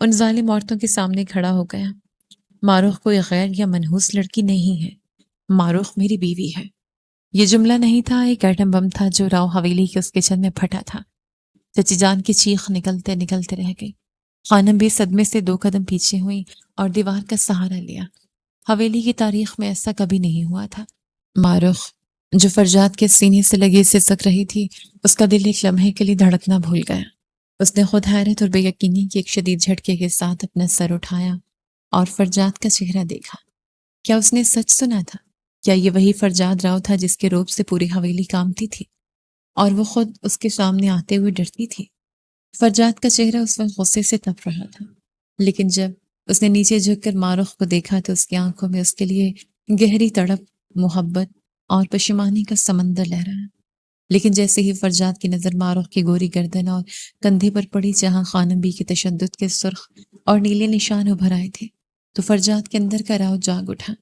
ان ظالم عورتوں کے سامنے کھڑا ہو گیا۔ معروف کوئی غیر یا منحوس لڑکی نہیں ہے، معروف میری بیوی ہے۔ یہ جملہ نہیں تھا، ایک ایٹم بم تھا جو راؤ حویلی کے اس کچن میں پھٹا تھا۔ چچی جان کی چیخ نکلتے نکلتے رہ گئی۔ خانم بھی صدمے سے 2 قدم پیچھے ہوئی اور دیوار کا سہارا لیا۔ حویلی کی تاریخ میں ایسا کبھی نہیں ہوا تھا۔ معروف جو فرجاد کے سینے سے لگے سسک رہی تھی، اس کا دل ایک لمحے کے لیے دھڑکنا بھول گیا۔ اس نے خود حیرت اور بے یقینی کی ایک شدید جھٹکے کے ساتھ اپنا سر اٹھایا اور فرجاد کا چہرہ دیکھا۔ کیا اس نے سچ سنا تھا؟ کیا یہ وہی فرجاد راؤ تھا جس کے روب سے پوری حویلی کانپتی تھی اور وہ خود اس کے سامنے آتے ہوئے ڈرتی تھی؟ فرجاد کا چہرہ اس وقت غصے سے تپ رہا تھا، لیکن جب اس نے نیچے جھک کر معروف کو دیکھا تو اس کی آنکھوں میں اس کے لیے گہری تڑپ، محبت اور پشیمانی کا سمندر لہرایا۔ لیکن جیسے ہی فرجاد کی نظر معروف کی گوری گردن اور کندھے پر پڑی، جہاں خانم بی کے تشدد کے سرخ اور نیلے نشان ابھر آئے تھے، تو فرجاد کے اندر کا راؤ جاگ اٹھا۔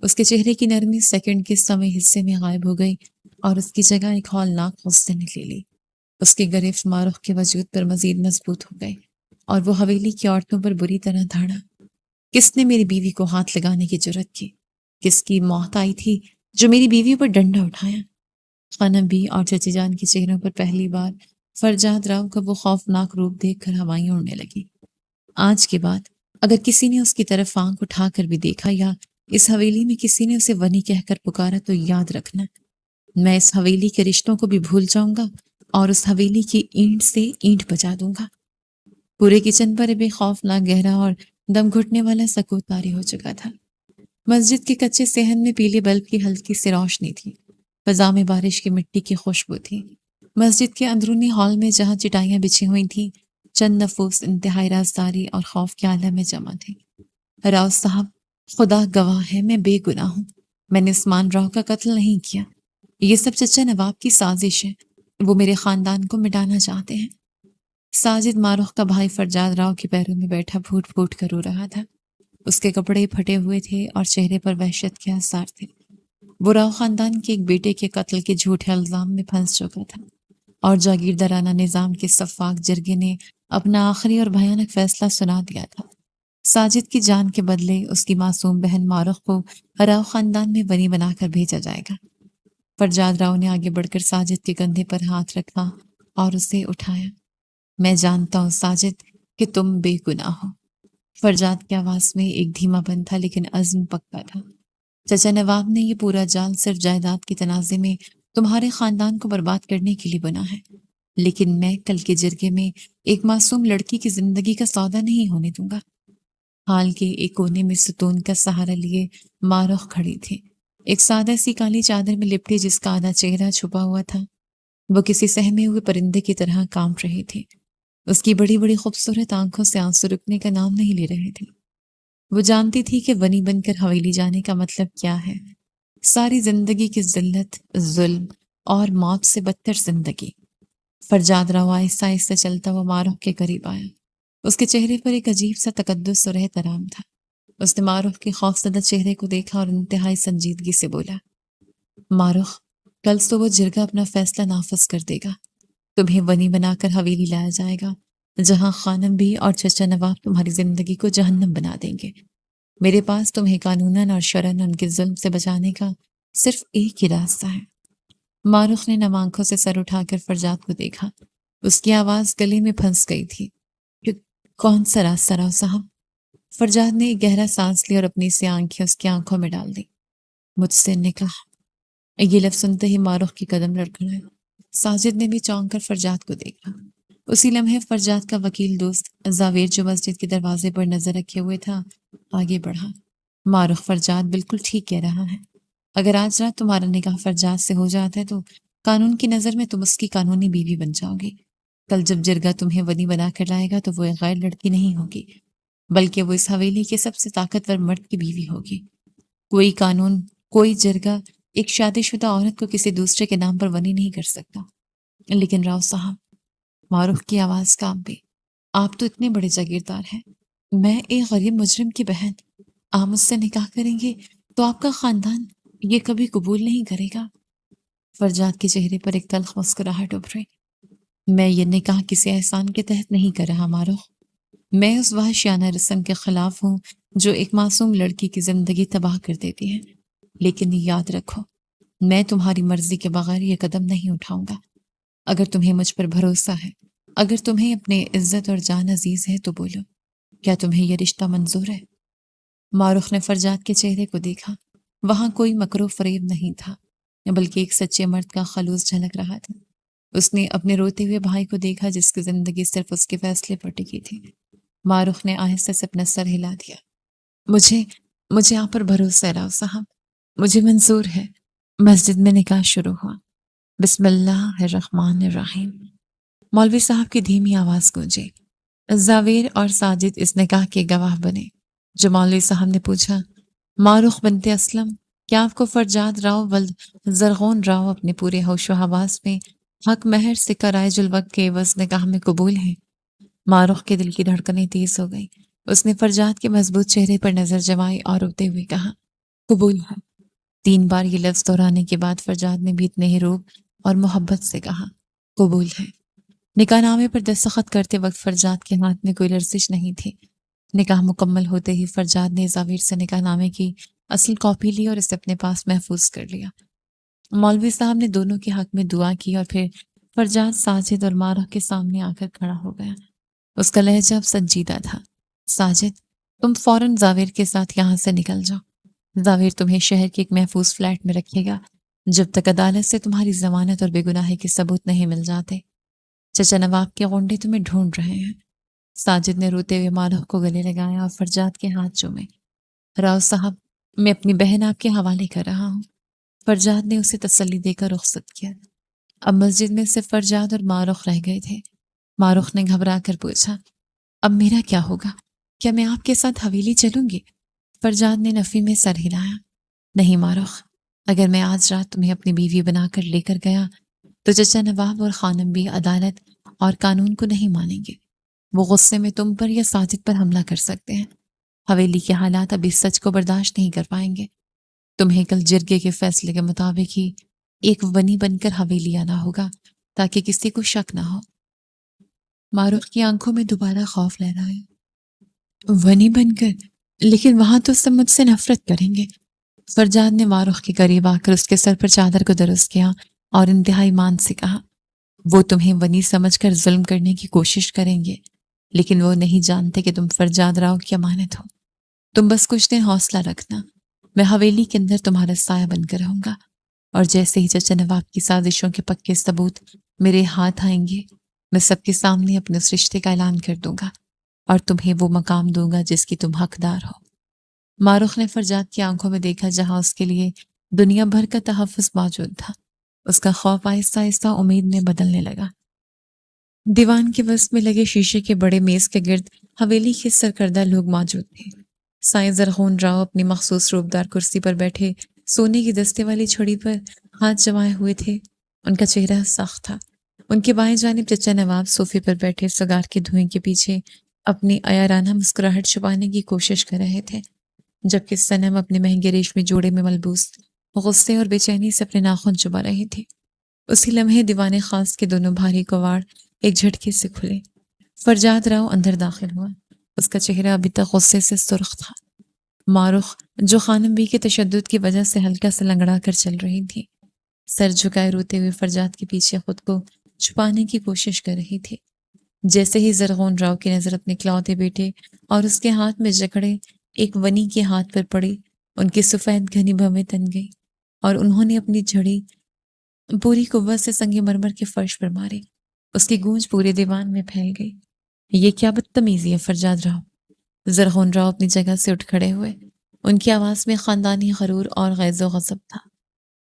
اس کے چہرے کی نرمی سیکنڈ کے سویں حصے میں غائب ہو گئی اور اس کی جگہ ایک ہولناک غصے نے لے لی۔ اس کی گرفت معروف کے وجود پر مزید مضبوط ہو گئی اور وہ حویلی کی عورتوں پر بری طرح دھاڑا۔ کس نے میری بیوی کو ہاتھ لگانے کی جرت کی؟ کس کی موت آئی تھی جو میری بیوی پر ڈنڈا اٹھایا؟ خانم بی اور چچی جان کے چہروں پر پہلی بار فرجاد راؤ کا وہ خوفناک روپ دیکھ کر ہوائیں اڑنے لگی۔ آج کے بعد اگر کسی نے اس کی طرف آنکھ اٹھا کر بھی دیکھا یا اس حویلی میں کسی نے اسے ونی کہہ کر پکارا تو یاد رکھنا، میں اس حویلی کے رشتوں کو بھی بھول جاؤں گا اور اس حویلی کی اینٹ سے اینٹ بجا دوں گا۔ پورے کچن پر بے خوفناک گہرا اور دم گھٹنے والا سکوت طاری ہو چکا تھا۔ مسجد کے کچے صحن میں پیلے بلب کی ہلکی سی روشنی تھی، فضا میں بارش کی مٹی کی خوشبو تھی۔ مسجد کے اندرونی ہال میں جہاں چٹائیاں بچھی ہوئی تھیں، چند نفوس انتہائی رازداری اور خوف کے عالم میں جمع تھے۔ راؤ صاحب، خدا گواہ ہے میں بے گناہ ہوں، میں نے عثمان راؤ کا قتل نہیں کیا۔ یہ سب چچا نواب کی سازش ہے، وہ میرے خاندان کو مٹانا چاہتے ہیں۔ ساجد معروف کا بھائی فرجاد راؤ کے پیروں میں بیٹھا پھوٹ پھوٹ کر رو رہا تھا۔ اس کے کپڑے پھٹے ہوئے تھے اور چہرے پر وحشت کے آثار تھے۔ وہ راؤ خاندان کے ایک بیٹے کے قتل کے جھوٹے الزام میں پھنس چکا تھا اور جاگیردارانہ نظام کے سفاک جرگے نے اپنا آخری اور بھیانک فیصلہ سنا دیا تھا۔ ساجد کی جان کے بدلے اس کی معصوم بہن معروف کو راؤ خاندان میں بنی بنا کر بھیجا جائے گا۔ فرجاد راؤ نے آگے بڑھ کر ساجد کے کندھے پر ہاتھ رکھا اور اسے اٹھایا۔ میں جانتا ہوں ساجد کہ تم بے گناہ ہو۔ فرجاد کی آواز میں ایک دھیما پن تھا لیکن عزم پکا تھا۔ چچا نواب نے یہ پورا جال صرف جائیداد کے تنازع میں تمہارے خاندان کو برباد کرنے کے لیے بنا ہے، لیکن میں کل کے جرگے میں ایک معصوم لڑکی کی زندگی کا سودا نہیں ہونے دوں گا۔ حال کے ایک کونے میں ستون کا سہارا لیے معروف کھڑی تھی، ایک سادہ سی کالی چادر میں لپٹی جس کا آدھا چہرہ چھپا ہوا تھا۔ وہ کسی سہمے ہوئے پرندے کی طرح کانپ رہی تھی۔ اس کی بڑی بڑی خوبصورت آنکھوں سے آنسو رکنے کا نام نہیں لے رہے تھے۔ وہ جانتی تھی کہ ونی بن کر حویلی جانے کا مطلب کیا ہے، ساری زندگی کی ذلت، ظلم اور موت سے بدتر زندگی۔ فرجاد راؤ آہستہ آہستہ چلتا وہ معروف کے قریب آیا۔ اس کے چہرے پر ایک عجیب سا تقدس اور احترام تھا۔ اس نے معروف کے خوفزدہ چہرے کو دیکھا اور انتہائی سنجیدگی سے بولا، معروف، کل تو وہ جرگہ اپنا فیصلہ نافذ کر دے گا۔ تمہیں ونی بنا کر حویلی لایا جائے گا، جہاں خانم بھی اور چچا نواب تمہاری زندگی کو جہنم بنا دیں گے۔ میرے پاس تمہیں قانوناً اور شرعاً ان کے ظلم سے بچانے کا صرف ایک ہی راستہ ہے۔ معروف نے نم آنکھوں سے سر اٹھا کر فرجاد کو دیکھا۔ اس کی آواز گلے میں پھنس گئی تھی۔ کون سا راستہ راؤ صاحب؟ فرجاد نے ایک گہرا سانس لی اور اپنی سی آنکھیں اس کی آنکھوں میں ڈال دی۔ مجھ سے نکاح۔ یہ لفظ سنتے ہی معروف کی قدم لڑکھڑائے۔ ساجد نے بھی چونک کر فرجاد کو دیکھا۔ اسی لمحے فرجاد کا وکیل دوست زاویر جو مسجد کے دروازے پر نظر رکھے ہوئے تھا آگے بڑھا۔ معروف، فرجاد بالکل ٹھیک کہہ رہا ہے۔ اگر آج رات تمہارا نکاح فرجاد سے ہو جاتا ہے تو قانون کی نظر میں تم اس کی قانونی بیوی بن جاؤ گی۔ کل جب جرگہ تمہیں ونی بنا کر لائے گا تو وہ ایک غیر لڑکی نہیں ہوگی، بلکہ وہ اس حویلی کے سب سے طاقتور مرد کی بیوی ہوگی۔ کوئی قانون، کوئی جرگہ ایک شادی شدہ عورت کو کسی دوسرے کے نام پر ونی نہیں کر سکتا۔ لیکن راؤ صاحب، معروف کی آواز کانپ گئی، آپ تو اتنے بڑے جاگیردار ہیں، میں ایک غریب مجرم کی بہن، آپ مجھ سے نکاح کریں گے تو آپ کا خاندان یہ کبھی قبول نہیں کرے گا۔ فرجاد کے چہرے پر ایک تلخ مسکراہٹ ابھری۔ میں یہ نکاح کسی احسان کے تحت نہیں کر رہا معروف، میں اس وحشیانہ رسم کے خلاف ہوں جو ایک معصوم لڑکی کی زندگی تباہ کر دیتی ہے، لیکن یاد رکھو میں تمہاری مرضی کے بغیر یہ قدم نہیں اٹھاؤں گا۔ اگر تمہیں مجھ پر بھروسہ ہے، اگر تمہیں اپنے عزت اور جان عزیز ہے تو بولو، کیا تمہیں یہ رشتہ منظور ہے؟ معروف نے فرجاد کے چہرے کو دیکھا۔ وہاں کوئی مکر و فریب نہیں تھا، بلکہ ایک سچے مرد کا خلوص جھلک رہا تھا۔ اس نے اپنے روتے ہوئے بھائی کو دیکھا جس کی زندگی صرف اس کے فیصلے پر ٹکی تھی۔ معروف نے آہستہ سے اپنا سر ہلا دیا۔ مجھے مجھے آپ پر بھروسہ ہے راؤ صاحب، مجھے منظور ہے۔ مسجد میں نکاح شروع ہوا۔ بسم اللہ الرحمن الرحیم۔ مولوی صاحب کی دھیمی آواز گونجی۔ زاویر اور ساجد اس نکاح کے گواہ بنے۔ جو مولوی صاحب نے پوچھا، معروف بنت اسلم، کیا آپ کو فرجاد راؤ ولد زرغون راؤ اپنے پورے ہوش و حواس میں حق مہر سے کرائج الوقت کے عوض نکاح میں قبول ہیں؟ معروف کے دل کی دھڑکنیں تیز ہو گئی۔ اس نے فرجاد کے مضبوط چہرے پر نظر جمائی اور روتے ہوئے کہا، قبول ہے۔ 3 بار یہ لفظ دہرانے کے بعد فرجاد نے بھی اتنے ہی روب اور محبت سے کہا، قبول ہے۔ نکاح نامے پر دستخط کرتے وقت فرجاد کے ہاتھ میں کوئی لرزش نہیں تھی۔ نکاح مکمل ہوتے ہی فرجاد نے زاویر سے نکاح نامے کی اصل کاپی لی اور اسے اپنے پاس محفوظ کر لیا۔ مولوی صاحب نے دونوں کے حق میں دعا کی اور پھر فرجاد ساجد اور معروف کے سامنے آ کر کھڑا ہو گیا۔ اس کا لہجہ اب سنجیدہ تھا۔ ساجد، تم فوراً زاویر کے ساتھ یہاں سے نکل جاؤ۔ زاویر تمہیں شہر کے ایک محفوظ فلیٹ میں رکھے گا جب تک عدالت سے تمہاری ضمانت اور بے گناہی کے ثبوت نہیں مل جاتے۔ چچا نواب کے غنڈے تمہیں ڈھونڈ رہے ہیں۔ ساجد نے روتے ہوئے معروف کو گلے لگایا اور فرجاد کے ہاتھ چومے۔ راؤ صاحب، میں اپنی بہن آپ کے حوالے کر رہا ہوں۔ فرجاد نے اسے تسلی دے کر رخصت کیا۔ اب مسجد میں صرف فرجاد اور معروف رہ گئے تھے۔ معروف نے گھبرا کر پوچھا، اب میرا کیا ہوگا؟ کیا میں آپ کے ساتھ حویلی چلوں گی؟ فرجاد نے نفی میں سر ہلایا۔ نہیں معروف، اگر میں آج رات تمہیں اپنی بیوی بنا کر لے کر گیا تو چچا نواب اور خانم بھی عدالت اور قانون کو نہیں مانیں گے۔ وہ غصے میں تم پر یا ساجد پر حملہ کر سکتے ہیں۔ حویلی کے حالات اب اس سچ کو برداشت نہیں کر پائیں گے۔ تمہیں کل جرگے کے فیصلے کے مطابق ہی ایک ونی بن کر حویلی آنا ہوگا تاکہ کسی کو شک نہ ہو۔ معروف کی آنکھوں میں دوبارہ خوف لہرایا۔ ونی بن کر؟ لیکن وہاں تو سب مجھ سے نفرت کریں گے۔ فرجاد نے معروف کے قریب آ کر اس کے سر پر چادر کو درست کیا اور انتہائی مان سے کہا، وہ تمہیں ونی سمجھ کر ظلم کرنے کی کوشش کریں گے، لیکن وہ نہیں جانتے کہ تم فرجاد راؤ کی امانت ہو۔ تم بس کچھ دن حوصلہ رکھنا، میں حویلی کے اندر تمہارا سایہ بن کر رہوں گا، اور جیسے ہی چچا نواب کی سازشوں کے پکے ثبوت میرے ہاتھ آئیں گے، میں سب کے سامنے اپنے اس رشتے کا اعلان کر دوں گا اور تمہیں وہ مقام دوں گا جس کی تم حقدار ہو۔ معروف نے فرجاد کی آنکھوں میں دیکھا جہاں اس کے لیے دنیا بھر کا تحفظ موجود تھا۔ اس کا خوف آہستہ آہستہ امید میں بدلنے لگا۔ دیوان کے وسط میں لگے شیشے کے بڑے میز کے گرد حویلی کے سرکردہ لوگ موجود تھے۔ سائیں زرغون راؤ اپنی مخصوص روبدار کرسی پر بیٹھے سونے کی دستے والی چھڑی پر ہاتھ جمائے ہوئے تھے۔ ان کا چہرہ سخت تھا۔ ان کے بائیں جانب چچا نواب صوفے پر بیٹھے سگار کے دھوئیں کے پیچھے اپنی عیارانہ مسکراہٹ چھپانے کی کوشش کر رہے تھے، جبکہ صنم اپنے مہنگے ریشمی جوڑے میں ملبوس غصے اور بے چینی سے اپنے ناخن چبا رہی تھی۔ اسی لمحے دیوان خاص کے دونوں بھاری کواڑ ایک جھٹکے سے کھلے۔ فرجاد راؤ اندر داخل ہوا۔ اس کا چہرہ ابھی تک غصے سے سرخ تھا۔ معروف، جو خانم بی کے تشدد کی وجہ سے ہلکا سے لنگڑا کر چل رہی تھی، سر جھکائے روتے ہوئے فرجاد کے پیچھے خود کو چھپانے کی کوشش کر رہی تھی۔ جیسے ہی زرغون راؤ کی نظر اپنے اکلوتے بیٹے اور اس کے ہاتھ میں جکڑے ایک ونی کے ہاتھ پر پڑی، ان کی سفید گھنی بھویں تن گئی اور انہوں نے اپنی جھڑی پوری قوت سے سنگ مرمر کے فرش پر ماری۔ اس کی گونج پورے دیوان میں پھیل گئی۔ یہ کیا بدتمیزی ہے فرجاد راؤ؟ زرغون راؤ اپنی جگہ سے اٹھ کھڑے ہوئے۔ ان کی آواز میں خاندانی غرور اور غیظ و غضب تھا۔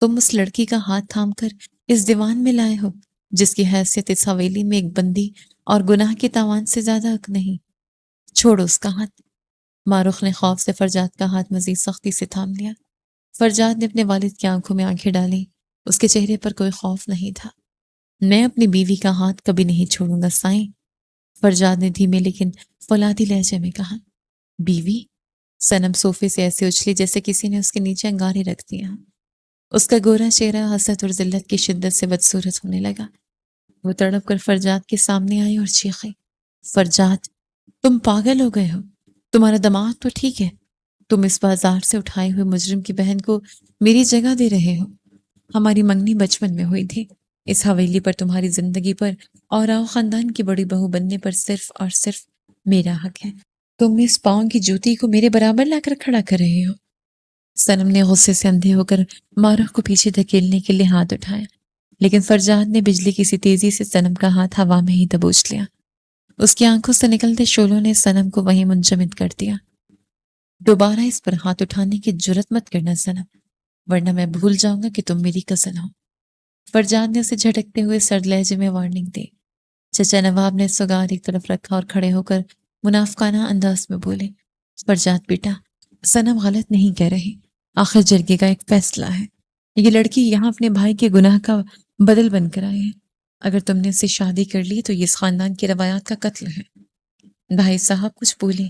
تم اس لڑکی کا ہاتھ تھام کر اس دیوان میں لائے ہو جس کی حیثیت اس حویلی میں ایک بندی اور گناہ کے تاوان سے زیادہ حق نہیں۔ چھوڑو اس کا ہاتھ۔ معروف نے خوف سے فرجاد کا ہاتھ مزید سختی سے تھام لیا۔ فرجاد نے اپنے والد کی آنکھوں میں آنکھیں ڈالی۔ اس کے چہرے پر کوئی خوف نہیں تھا۔ میں اپنی بیوی کا ہاتھ کبھی نہیں چھوڑوں گا سائیں، فرجاد نے دھیمے لیکن فولادی لہجے میں کہا۔ بیوی؟ صنم صوفے سے ایسے اچھلی جیسے کسی نے اس کے نیچے انگارے رکھ دیا۔ اس کا گورا چہرہ حسرت اور ذلت کی شدت سے بدصورت ہونے لگا۔ وہ تڑپ کر فرجاد کے سامنے آئی اور چیخی، فرجاد، تم پاگل ہو گئے ہو؟ تمہارا دماغ تو ٹھیک ہے؟ تم اس بازار سے اٹھائے ہوئے مجرم کی بہن کو میری جگہ دے رہے ہو؟ ہماری منگنی بچپن میں ہوئی تھی۔ اس حویلی پر تمہاری زندگی پر اور آؤ خاندان کی بڑی بہو بننے پر صرف اور صرف میرا حق ہے۔ تم اس پاؤں کی جوتی کو میرے برابر لا کر کھڑا کر رہے ہو۔ صنم نے غصے سے اندھے ہو کر ماروخ کو پیچھے دھکیلنے کے لیے ہاتھ اٹھایا، لیکن فرجاد نے بجلی کی سی تیزی سے صنم کا ہاتھ ہوا میں ہی دبوچ لیا۔ اس کی آنکھوں سے نکلتے شعلوں نے صنم کو وہیں منجمد کر دیا۔ دوبارہ اس پر ہاتھ اٹھانے کی جرت مت کرنا صنم، ورنہ میں بھول جاؤں گا کہ تم میری کزن ہو۔ فرجاد نے اسے جھٹکتے ہوئے سرد لہجے میں وارننگ دی۔ چچا نواب نے سگار ایک طرف رکھا اور کھڑے ہو کر منافقانہ انداز میں بولے، فرجاد بیٹا، صنم غلط نہیں کہہ رہی، آخر جرگے کا ایک فیصلہ ہے۔ یہ لڑکی یہاں اپنے بھائی کے گناہ کا بدل بن کر آئی ہے۔ اگر تم نے اس سے شادی کر لی تو یہ اس خاندان کی روایات کا قتل ہے۔ بھائی صاحب کچھ بولے،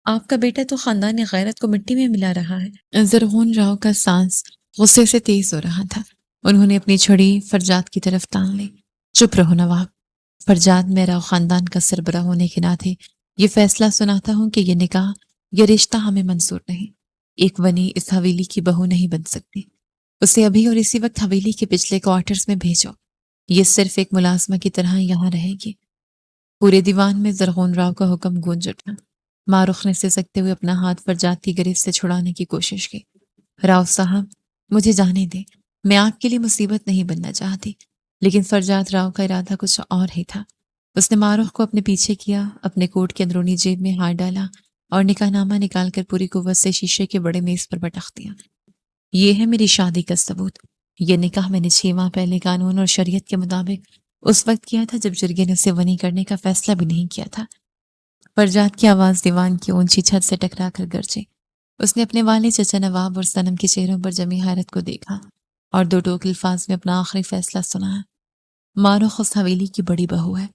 آپ کا بیٹا تو خاندان غیرت کو مٹی میں ملا رہا ہے۔ زرغون راؤ کا سانس غصے سے تیز ہو رہا تھا۔ انہوں نے اپنی چھڑی فرجاد کی طرف تان لی۔ چپ رہو نواب، فرجاد میں راؤ خاندان کا سربراہ ہونے کے ناطے یہ فیصلہ سناتا ہوں کہ یہ نکاح، یہ رشتہ ہمیں منظور نہیں۔ ایک ونی اس حویلی کی بہو نہیں بن سکتی۔ اسے ابھی اور اسی وقت حویلی کے پچھلے کوارٹرز میں بھیجو۔ یہ صرف ایک ملازمہ کی طرح یہاں رہے گی۔ پورے دیوان میں زرغون راؤ کا حکم گونج اٹھا۔ ماروخ نے سسکتے ہوئے اپنا ہاتھ فرجاد کی گرفت سے چھڑانے کی کوشش کی۔ راؤ صاحب، مجھے جانے دیں، میں آپ کے لیے مصیبت نہیں بننا چاہتی۔ لیکن فرجاد راؤ کا ارادہ کچھ اور ہی تھا۔ اس نے ماروخ کو اپنے پیچھے کیا، اپنے کوٹ کے اندرونی جیب میں ہاتھ ڈالا اور نکاح نامہ نکال کر پوری قوت سے شیشے کے بڑے میز پر پٹخ دیا۔ یہ ہے میری شادی کا ثبوت۔ یہ نکاح میں نے 6 ماہ پہلے قانون اور شریعت کے مطابق اس وقت کیا تھا جب جرگے نے اسے ونی کرنے کا فیصلہ بھی نہیں کیا تھا۔ فرجاد کی آواز دیوان کی اونچی چھت سے ٹکرا کر گرجی۔ اس نے اپنے والد چچا نواب اور صنم کے چہروں پر جمی حیرت کو دیکھا اور دو ٹوک الفاظ میں اپنا آخری فیصلہ سنایا۔ ماروخ اس حویلی کی بڑی بہو ہے۔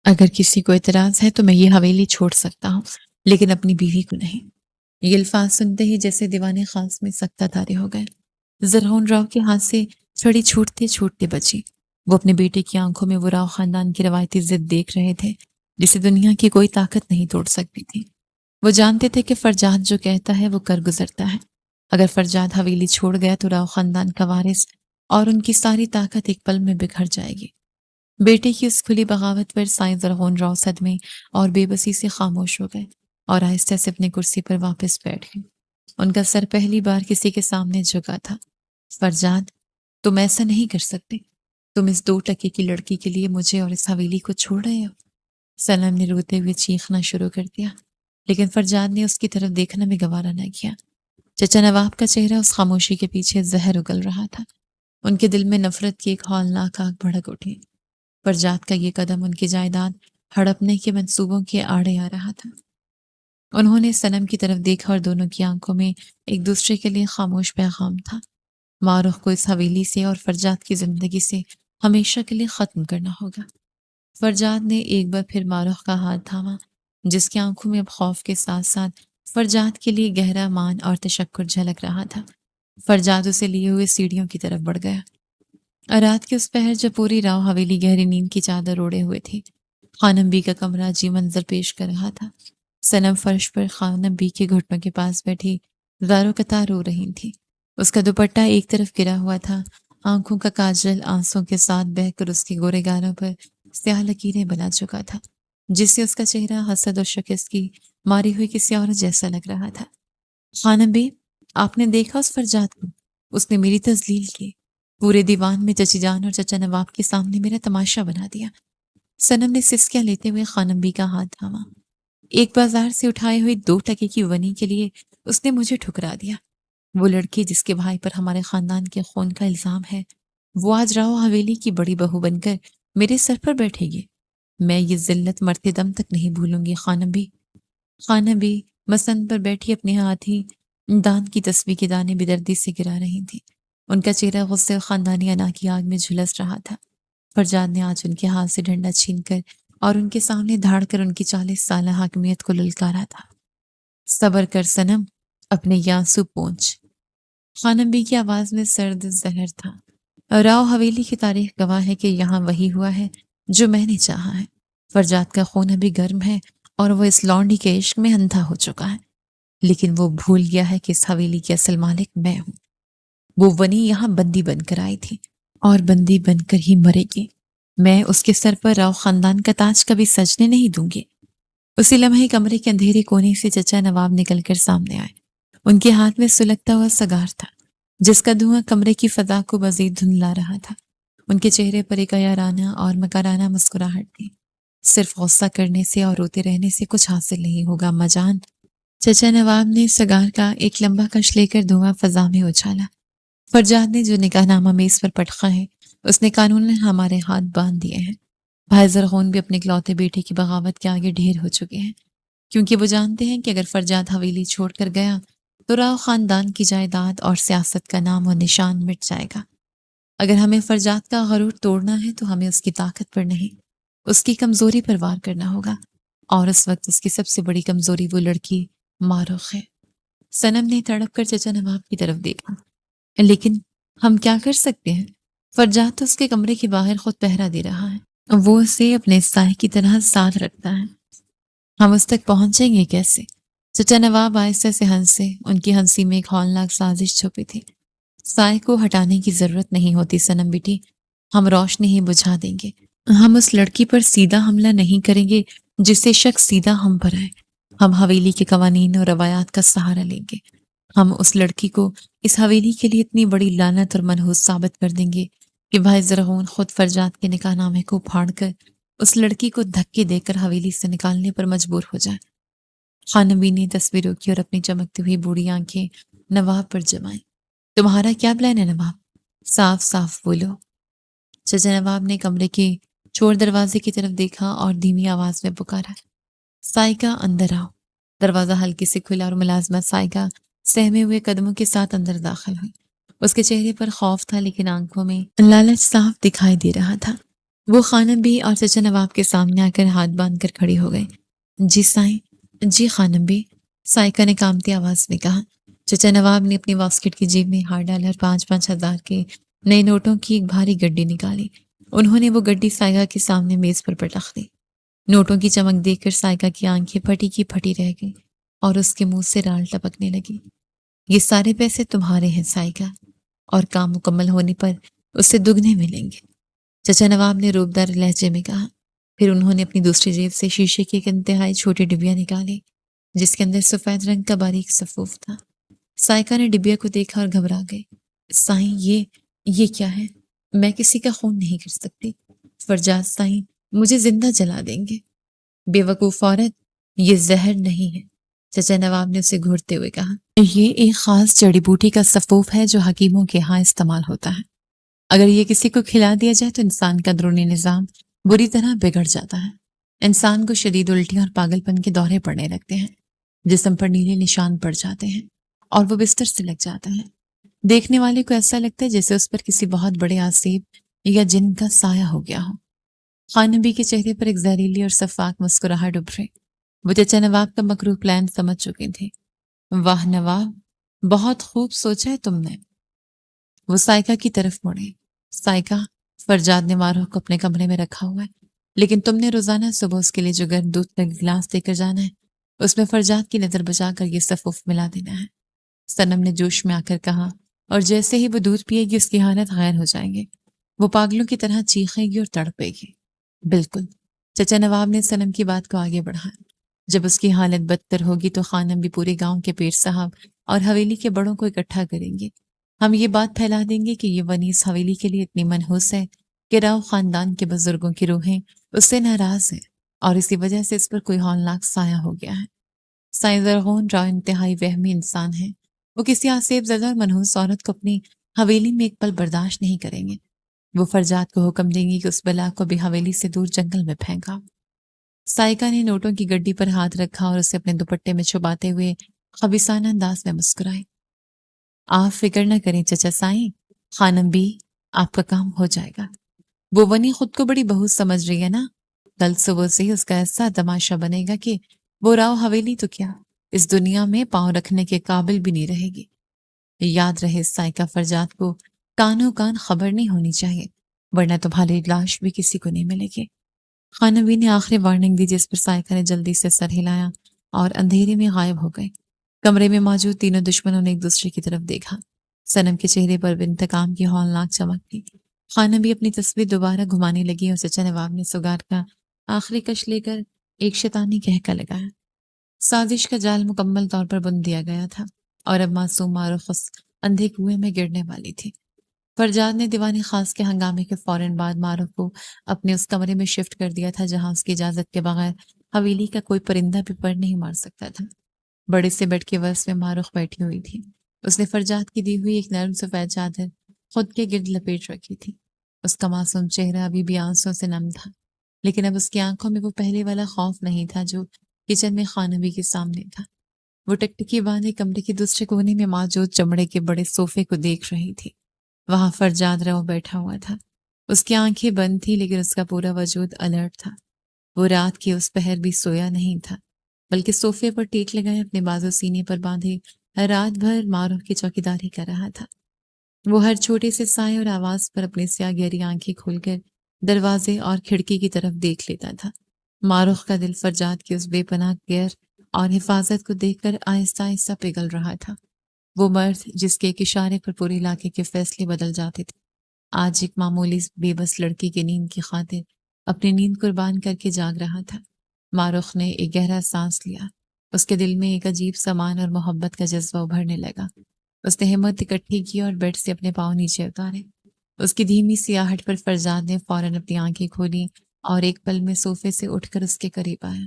اگر کسی کو اعتراض ہے تو میں یہ حویلی چھوڑ سکتا ہوں، لیکن اپنی بیوی کو نہیں۔ یہ الفاظ سنتے ہی جیسے دیوان خاص میں سکتہ دارے ہو گئے۔ زرغون راؤ کے ہاتھ سے چھڑی چھوٹتے چھوٹتے بچی۔ وہ اپنے بیٹے کی آنکھوں میں وہ راؤ خاندان کی روایتی ضد دیکھ رہے تھے جسے دنیا کی کوئی طاقت نہیں توڑ سکتی تھی۔ وہ جانتے تھے کہ فرجاد جو کہتا ہے وہ کر گزرتا ہے۔ اگر فرجاد حویلی چھوڑ گیا تو راؤ خاندان کا وارث اور ان کی ساری طاقت ایک پل میں بکھر جائے گی۔ بیٹے کی اس کھلی بغاوت پر سائیں زرغون راؤ صدمے اور بے بسی سے خاموش ہو گئے اور آہستہ سے اپنی کرسی پر واپس بیٹھ گئے۔ ان کا سر پہلی بار کسی کے سامنے جھکا تھا۔ فرجاد، تم ایسا نہیں کر سکتے۔ تم اس 2 ٹکے کی لڑکی کے لیے مجھے اور اس حویلی کو چھوڑ رہے ہو۔ سلم نے روتے ہوئے چیخنا شروع کر دیا، لیکن فرجاد نے اس کی طرف دیکھنا بھی گوارا نہ کیا۔ چچا نواب کا چہرہ اس خاموشی کے پیچھے زہر اگل رہا تھا۔ ان کے دل میں نفرت کی ایک ہولناک آگ بھڑک اٹھی۔ فرجاد کا یہ قدم ان کی جائیداد ہڑپنے کے منصوبوں کے آڑے آ رہا تھا۔ انہوں نے صنم کی طرف دیکھا اور دونوں کی آنکھوں میں ایک دوسرے کے لیے خاموش پیغام تھا۔ ماروخ کو اس حویلی سے اور فرجاد کی زندگی سے ہمیشہ کے لیے ختم کرنا ہوگا۔ فرجاد نے ایک بار پھر ماروخ کا ہاتھ تھاما، جس کی آنکھوں میں اب خوف کے ساتھ ساتھ فرجاد کے لیے گہرا مان اور تشکر جھلک رہا تھا۔ فرجاد اسے لیے ہوئے سیڑھیوں کی طرف بڑھ گیا۔ رات کے اس پہر جب پوری راؤ حویلی گہری نیند کی چادر اوڑے ہوئے تھی، خانم بی کا کمرہ عجیب منظر پیش کر رہا تھا۔ صنم فرش پر خانم بی کے گھٹنوں کے پاس بیٹھی زارو قطار رو رہی تھی۔ اس کا دوپٹہ ایک طرف گرا ہوا تھا، آنکھوں کا کاجل آنسوں کے ساتھ بہہ کر اس کے گورے گالوں پر سیاہ لکیریں بنا چکا تھا، جس سے اس کا چہرہ حسد اور شکست کی ماری ہوئی کسی عورت جیسا لگ رہا تھا۔ خانم بی، آپ نے دیکھا اس فرجاد کو؟ اس نے میری تذلیل کی، پورے دیوان میں چچی جان اور چچا نواب کے سامنے میرا تماشا بنا دیا۔ صنم نے سسکیاں لیتے ہوئے خانم بی کا ہاتھ تھاما۔ ایک بازار سے اٹھائے ہوئی 2 ٹکے کی ونی کے لیے اس نے مجھے ٹھکرا دیا۔ وہ لڑکی جس کے بھائی پر ہمارے خاندان کے خون کا الزام ہے، وہ آج راؤ حویلی کی بڑی بہو بن کر میرے سر پر بیٹھے گی۔ میں یہ ذلت مرتے دم تک نہیں بھولوں گی خانم بی۔ خانم بی مسند پر بیٹھی اپنے ہاتھی دان کی تسبیح کے دانے بدردی سے گرا رہی تھی۔ ان کا چہرہ غصے اور خاندانی انا کی آگ میں جھلس رہا تھا۔ فرجاد نے آج ان کے ہاتھ سے ڈنڈا چھین کر اور ان کے سامنے دھاڑ کر ان کی 40 سالہ حاکمیت کو للکارا تھا۔ صبر کر صنم، اپنے یانسو پونچھ۔ خانم بی کی آواز میں سرد زہر تھا۔ راؤ حویلی کی تاریخ گواہ ہے کہ یہاں وہی ہوا ہے جو میں نے چاہا ہے۔ فرجاد کا خون ابھی گرم ہے اور وہ اس لونڈی کے عشق میں اندھا ہو چکا ہے، لیکن وہ بھول گیا ہے کہ اس حویلی کی اصل مالک میں ہوں۔ وہ ونی یہاں بندی بن کر آئی تھی اور بندی بن کر ہی مرے گی۔ میں اس کے سر پر راؤ خاندان کا تاج کبھی سجنے نہیں دوں گی۔ اسی لمحے کمرے کے اندھیرے کونے سے چچا نواب نکل کر سامنے آئے۔ ان کے ہاتھ میں سلگتا ہوا سگار تھا، جس کا دھواں کمرے کی فضا کو مزید دھندلا رہا تھا۔ ان کے چہرے پر ایک عیارانہ اور مکرانہ مسکراہٹ تھی۔ صرف غصہ کرنے سے اور روتے رہنے سے کچھ حاصل نہیں ہوگا اماں جان۔ چچا نواب نے سگار کا ایک لمبا کش لے کر دھواں فضا میں اچھالا۔ فرجاد نے جو نکاح نامہ میز پر پٹخا ہے، اس نے قانوناً ہمارے ہاتھ باندھ دیے ہیں۔ بھائی زرغون بھی اپنے اکلوتے بیٹے کی بغاوت کے آگے ڈھیر ہو چکے ہیں، کیونکہ وہ جانتے ہیں کہ اگر فرجاد حویلی چھوڑ کر گیا تو راؤ خاندان کی جائیداد اور سیاست کا نام و نشان مٹ جائے گا۔ اگر ہمیں فرجاد کا غرور توڑنا ہے تو ہمیں اس کی طاقت پر نہیں، اس کی کمزوری پر وار کرنا ہوگا، اور اس وقت اس کی سب سے بڑی کمزوری وہ لڑکی ماروخ ہے۔ صنم نے تڑپ کر چچا نواب کی طرف دیکھا۔ لیکن ہم کیا کر سکتے ہیں؟ فرجاد تو اس کے کمرے کے باہر خود پہرا دے رہا ہے، وہ اسے اپنے سائے کی طرح ساتھ رکھتا ہے۔ ہم اس تک پہنچیں گے کیسے؟ چچا نواب آہستہ سے ہنسے۔ ان کی ہنسی میں ایک ہولناک سازش چھپی تھی۔ سائے کو ہٹانے کی ضرورت نہیں ہوتی صنم بیٹی، ہم روشنی ہی بجھا دیں گے۔ ہم اس لڑکی پر سیدھا حملہ نہیں کریں گے جس سے شک سیدھا ہم پر آئے۔ ہم حویلی کے قوانین اور روایات کا سہارا لیں گے۔ ہم اس لڑکی کو اس حویلی کے لیے اتنی بڑی لعنت اور منحوس ثابت کر دیں گے کہ بھائی زرغون خود فرجاد کے نکاح نامے کو پھاڑ کر اس لڑکی کو دھکے دے کر حویلی سے نکالنے پر مجبور ہو جائے۔ خانم بی نے تصویروں کی اور اپنی چمکتی ہوئی بوڑھی آنکھیں نواب پر جمائیں۔ تمہارا کیا پلان ہے نواب؟ صاف صاف بولو۔ چچا نواب نے کمرے کے چور دروازے کی طرف دیکھا اور دھیمی آواز میں پکارا، سائقہ اندر آؤ۔ دروازہ ہلکے سے کھلا اور ملازمت سائقہ سہمے ہوئے قدموں کے ساتھ اندر داخل ہوئی۔ اس کے چہرے پر خوف تھا، لیکن آنکھوں میں لالچ صاف دکھائی دے رہا تھا۔ وہ خانم بی اور چچا نواب کے سامنے آ کر ہاتھ باندھ کر کھڑی ہو گئی۔ جی سائیں۔ جی خانم بی، سائقہ نے کامتی آواز میں کہا۔ چچا نواب نے اپنی واسکٹ کی جیب میں ہاتھ ڈالا اور 5,000 کے نئے نوٹوں کی ایک بھاری گڈی نکالی۔ انہوں نے وہ گڈی سائقہ کے سامنے میز پر پٹخ دی۔ نوٹوں کی چمک دیکھ کر سائقہ کی آنکھیں پھٹی کی پھٹی رہ گئی اور اس کے منہ سے رال ٹپکنے لگی۔ یہ سارے پیسے تمہارے ہیں سائقہ، اور کام مکمل ہونے پر اس سے دگنے ملیں گے، چچا نواب نے روبدار لہجے میں کہا۔ پھر انہوں نے اپنی دوسری جیب سے شیشے کی ایک انتہائی چھوٹی ڈبیا نکالی جس کے اندر سفید رنگ کا باریک سفوف تھا۔ سائقہ نے ڈبیا کو دیکھا اور گھبرا گئی۔ سائیں، یہ کیا ہے؟ میں کسی کا خون نہیں کر سکتی۔ فرجاد سائیں مجھے زندہ جلا دیں گے۔ بے وقوف عورت، یہ زہر نہیں ہے، چچا نواب نے اسے گھورتے ہوئے کہا۔ یہ ایک خاص جڑی بوٹی کا سفوف ہے جو حکیموں کے ہاں استعمال ہوتا ہے۔ اگر یہ کسی کو کھلا دیا جائے تو انسان کا اندرونی نظام بری طرح بگڑ جاتا ہے۔ انسان کو شدید الٹیاں اور پاگل پن کے دورے پڑنے لگتے ہیں، جسم پر نیلے نشان پڑ جاتے ہیں اور وہ بستر سے لگ جاتا ہے۔ دیکھنے والے کو ایسا لگتا ہے جیسے اس پر کسی بہت بڑے آسیب یا جن کا سایہ ہو گیا ہو۔ خانم بی کے چہرے پر ایک زہریلی اور شفاف مسکراہٹ ابھری۔ وہ چچا نواب کا مکروہ پلان سمجھ چکی تھی۔ واہ نواب، بہت خوب سوچا ہے تم نے۔ وہ سائقہ کی طرف مڑی۔ سائقہ، فرجاد نے ماروخ کو اپنے کمرے میں رکھا ہوا ہے، لیکن تم نے روزانہ صبح اس کے لیے جو گرم دودھ کا گلاس دے کر جانا ہے، اس میں فرجاد کی نظر بچا کر یہ سفوف ملا دینا ہے۔ صنم نے جوش میں آ کر کہا، اور جیسے ہی وہ دودھ پیے گی اس کی حالت غیر ہو جائیں گے، وہ پاگلوں کی طرح چیخے گی اور تڑپے گی۔ بالکل۔ چچا نواب نے صنم کی بات کو آگے بڑھایا۔ جب اس کی حالت بدتر ہوگی تو خانم بھی پورے گاؤں کے پیر صاحب اور حویلی کے بڑوں کو اکٹھا کریں گے۔ ہم یہ بات پھیلا دیں گے کہ یہ ونی اس حویلی کے لیے اتنی منحوس ہے کہ راؤ خاندان کے بزرگوں کی روحیں اس سے ناراض ہیں، اور اسی وجہ سے اس پر کوئی ہولناک سایہ ہو گیا ہے۔ سائیں زرغون راؤ انتہائی وہمی انسان ہے۔ وہ کسی آسیب زدہ اور منحوس عورت کو اپنی حویلی میں ایک پل برداشت نہیں کریں گے۔ وہ فرجاد کو حکم دیں گے کہ اس بلا کو بھی حویلی سے دور جنگل میں پھینکا۔ سائقہ نے نوٹوں کی گڈی پر ہاتھ رکھا اور اسے اپنے دوپٹے میں چھپاتے ہوئے خبیثانہ انداز میں مسکرائی۔ آپ فکر نہ کریں چچا سائیں، خانم بی، آپ کا کام ہو جائے گا۔ وہ ونی خود کو بڑی بہو سمجھ رہی ہے نا، کل صبح سے ہی اس کا ایسا تماشا بنے گا کہ وہ راؤ حویلی تو کیا اس دنیا میں پاؤں رکھنے کے قابل بھی نہیں رہے گی۔ یاد رہے سائقہ، فرجاد کو کانوں کان خبر نہیں ہونی چاہیے، ورنہ تمہاری لاش بھی کسی کو نہیں ملے گی۔ خانبی نے آخری وارننگ دی، جس پر سائقہ نے جلدی سے سر ہلایا اور اندھیرے میں غائب ہو گئے۔ کمرے میں موجود تینوں دشمنوں نے ایک دوسرے کی طرف دیکھا۔ صنم کے چہرے پر انتقام کی ہولناک چمک تھی۔ خانبی اپنی تصویر دوبارہ گھمانے لگی اور چچا نواب نے سگار کا آخری کش لے کر ایک شیطانی کہکا لگایا۔ سازش کا جال مکمل طور پر بن دیا گیا تھا اور اب معصوم معروف اس اندھے کنویں میں گرنے والی تھی۔ فرجاد نے دیوانی خاص کے ہنگامے کے فوراً بعد معروف کو اپنے اس کمرے میں شفٹ کر دیا تھا جہاں اس کی اجازت کے بغیر حویلی کا کوئی پرندہ بھی پر نہیں مار سکتا تھا۔ بڑے سے بیڈ کے وسط میں معروف بیٹھی ہوئی تھی۔ اس نے فرجاد کی دی ہوئی ایک نرم سفید چادر خود کے گرد لپیٹ رکھی تھی۔ اس کا معصوم چہرہ ابھی بھی آنسوں سے نم تھا، لیکن اب اس کی آنکھوں میں وہ پہلے والا خوف نہیں تھا جو کچن میں خانبی کے سامنے تھا۔ وہ ٹکٹکی باندھے کمرے کے دوسرے کونے میں موجود چمڑے کے بڑے صوفے کو دیکھ رہی تھی۔ وہاں فرجاد رو بیٹھا ہوا تھا۔ اس کی آنکھیں بند تھی لیکن اس کا پورا وجود الرٹ تھا۔ وہ رات کی اس پہر بھی سویا نہیں تھا، بلکہ صوفے پر ٹیک لگائے اپنے بازو سینے پر باندھے رات بھر معروف کی چوکیداری کر رہا تھا۔ وہ ہر چھوٹے سے سائے اور آواز پر اپنی سیاہ گہری آنکھیں کھول کر دروازے اور کھڑکی کی طرف دیکھ لیتا تھا۔ معروف کا دل فرجاد کی اس بے پناہ کیئر اور حفاظت کو دیکھ کر آہستہ آہستہ پگھل رہا تھا۔ وہ مرد جس کے ایک اشارے پر پورے علاقے کے فیصلے بدل جاتے تھے، آج ایک معمولی بے بس لڑکی کی نیند کی خاطر اپنی نیند قربان کر کے جاگ رہا تھا۔ معروف نے ایک گہرا سانس لیا۔ اس کے دل میں ایک عجیب سامان اور محبت کا جذبہ ابھرنے لگا۔ اس نے ہمت اکٹھی کی اور بیڈ سے اپنے پاؤں نیچے اتارے۔ اس کی دھیمی سی آہٹ پر فرجاد نے فوراً اپنی آنکھیں کھولی اور ایک پل میں صوفے سے اٹھ کر اس کے قریب آیا۔